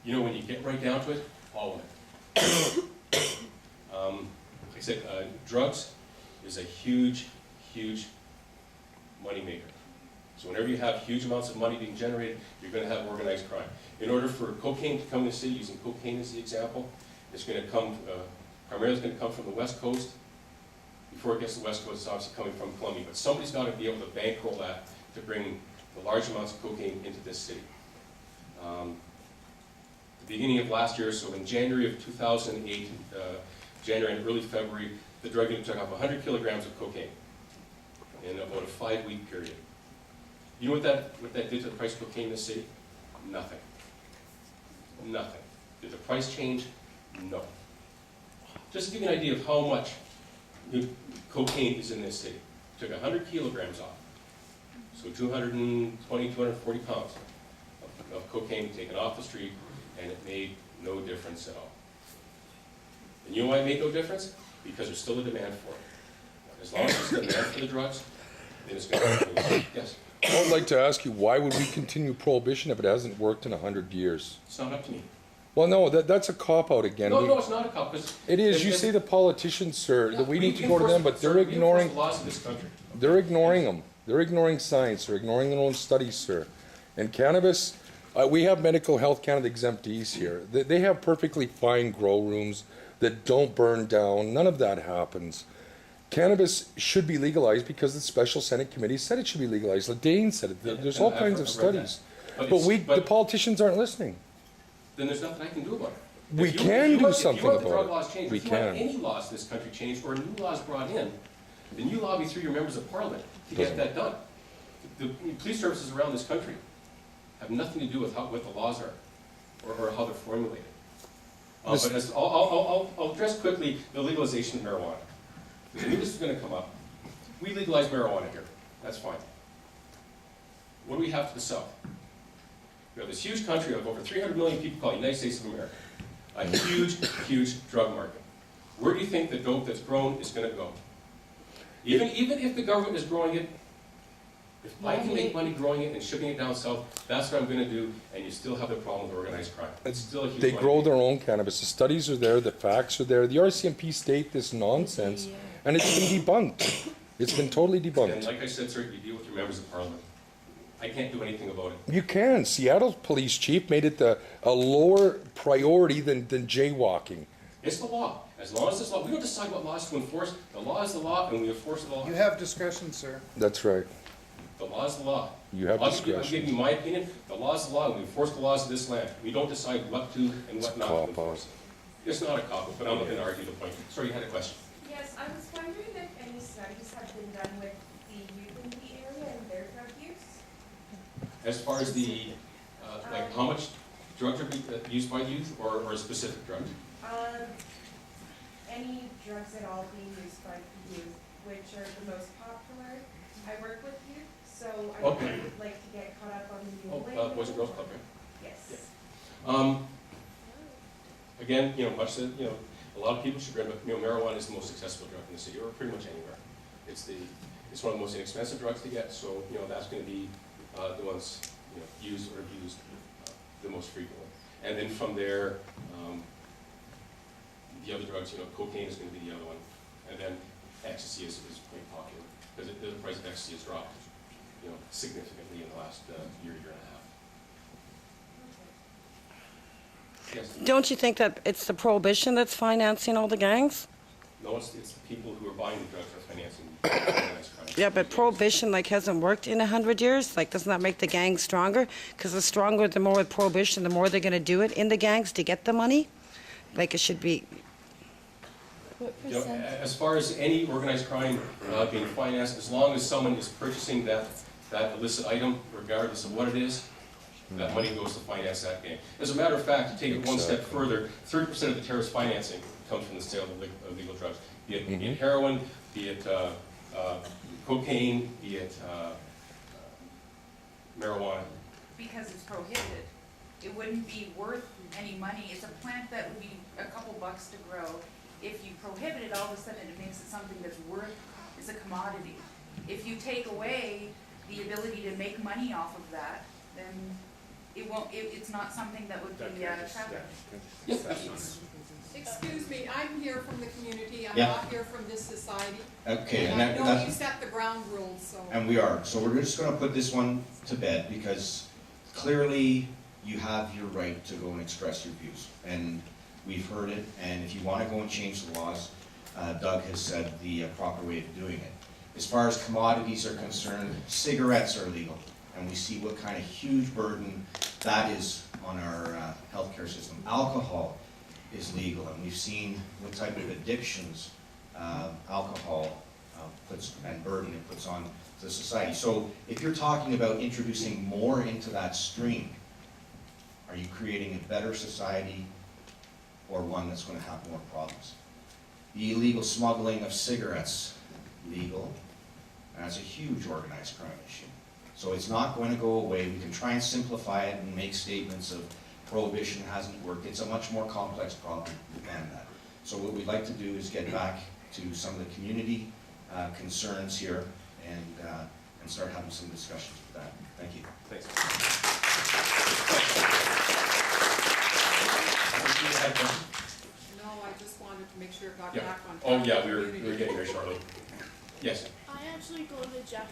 You know, when you get right down to it, all of it. Like I said, drugs is a huge, huge money maker. So whenever you have huge amounts of money being generated, you're going to have organized crime. In order for cocaine to come in the city, using cocaine as the example, it's going to come, primarily it's going to come from the West Coast. Before it gets to the West Coast, it's obviously coming from Colombia. But somebody's got to be able to bankroll that to bring the large amounts of cocaine into this city. The beginning of last year, so in January of 2008, January and early February, the drug unit took off 100 kilograms of cocaine in about a 5-week period. You know what that did to the price of cocaine in the city? Nothing. Nothing. Did the price change? No. Just to give you an idea of how much cocaine is in this city. Took 100 kilograms off. So 220, 240 pounds of cocaine taken off the street, and it made no difference at all. And you know why it made no difference? Because there's still a demand for it. As long as there's a demand for the drugs, then it's going to continue. Yes? I would like to ask you, why would we continue prohibition if it hasn't worked in 100 years? It's not up to me. Well, no, that's a cop-out again. No, it's not a cop. It is. You say the politicians, sir, that we need to go to them, but they're ignoring the laws of this country. They're ignoring them. They're ignoring science. They're ignoring their own studies, sir. And cannabis, we have Medical Health Canada exemptees here. They have perfectly fine grow rooms that don't burn down. None of that happens. Cannabis should be legalized because the Special Senate Committee said it should be legalized. Ladane said it. There's all kinds of studies. But the politicians aren't listening. Then there's nothing I can do about it. We can do something about it. If you want the drug laws changed, We if you want can. any laws in this country changed or new laws brought in, then you lobby through your members of parliament to get that done. The police services around this country have nothing to do with what the laws are or how they're formulated. But I'll address quickly the legalization of marijuana. I knew this was going to come up. We legalize marijuana here. That's fine. What do we have to the south? We have this huge country of over 300 million people called the United States of America. A huge, huge drug market. Where do you think the dope that's grown is going to go? Even if the government is growing it, if I can make money growing it and shipping it down south, that's what I'm going to do, and you still have the problem with organized crime. It's still a huge They money grow maker. their own cannabis. The studies are there. The facts are there. The RCMP state this nonsense, and it's been debunked. It's been totally And debunked. like I said, sir, you deal with your members of parliament. I can't do anything about it. You can. Seattle police chief made it a lower priority than jaywalking. It's the law. As long as it's law, we don't decide what laws to enforce. The law is the law, and we enforce the law. You have discretion, sir. That's right. The law is the law. You have I'll discretion. give you my opinion. The law is the law, and we enforce the laws of this land. We don't decide what to and what not to cop-out. enforce. It's not a cop-out, but I'm not going to argue the point. Sorry, you had a question. Yes, I was wondering if any studies have been done with the youth in the area and their drug use? As far as the, like how much drugs are used by youth or a specific drug? Any drugs at all being used by youth, which are the most popular. I work with youth, so I Okay. would like to get caught up on the new Boys and Girls Club, right? Yes. Again, much that, a lot of people should remember, marijuana is the most accessible drug in the city, or pretty much anywhere. It's one of the most inexpensive drugs to get, so, that's going to be the ones, used or abused the most frequently. And then from there, the other drugs, cocaine is going to be the other one. And then ecstasy is quite popular, because the price of ecstasy has dropped, significantly in the last year and a half. Yes? Don't you think that it's the prohibition that's financing all the gangs? No, it's the people who are buying the drugs that are financing organized crime. Yeah, but prohibition hasn't worked in 100 years. Doesn't that make the gangs stronger? Because the stronger, the more with prohibition, the more they're going to do it in the gangs to get the money. It should be. As far as any organized crime being financed, as long as someone is purchasing that illicit item, regardless of what it is, that money goes to finance that gang. As a matter of fact, to take it one step further, 30% of the terrorist financing comes from the sale of illegal drugs, be it heroin, be it cocaine, be it marijuana. Because it's prohibited. It wouldn't be worth any money. It's a plant that would be a couple bucks to grow. If you prohibit it, all of a sudden it makes it something that's it's a commodity. If you take away the ability to make money off of that, then it won't, it's not something that would be, traffic. Excuse me, I'm here from the community, I'm Yeah. not here from this society. Okay, And and I know you that's, set the ground rules, so. and we are, so we're just gonna put this one to bed, because clearly you have your right to go and express your views, and we've heard it, and if you wanna go and change the laws, Doug has said the proper way of doing it. As far as commodities are concerned, cigarettes are legal, and we see what kind of huge burden that is on our healthcare system. Alcohol is legal, and we've seen what type of addictions alcohol puts, and burden it puts on the society. So if you're talking about introducing more into that stream, are you creating a better society or one that's going to have more problems? The illegal smuggling of cigarettes, legal, and that's a huge organized crime issue. So it's not going to go away. We can try and simplify it and make statements of prohibition hasn't worked. It's a much more complex problem than that. So what we'd like to do is get back to some of the community concerns here and start having some discussions with that. Thank you. Thanks. No, I just wanted to make sure it got Yeah. back on track. Oh, yeah, with we the were community. getting there shortly. Yes. I actually go to Jeff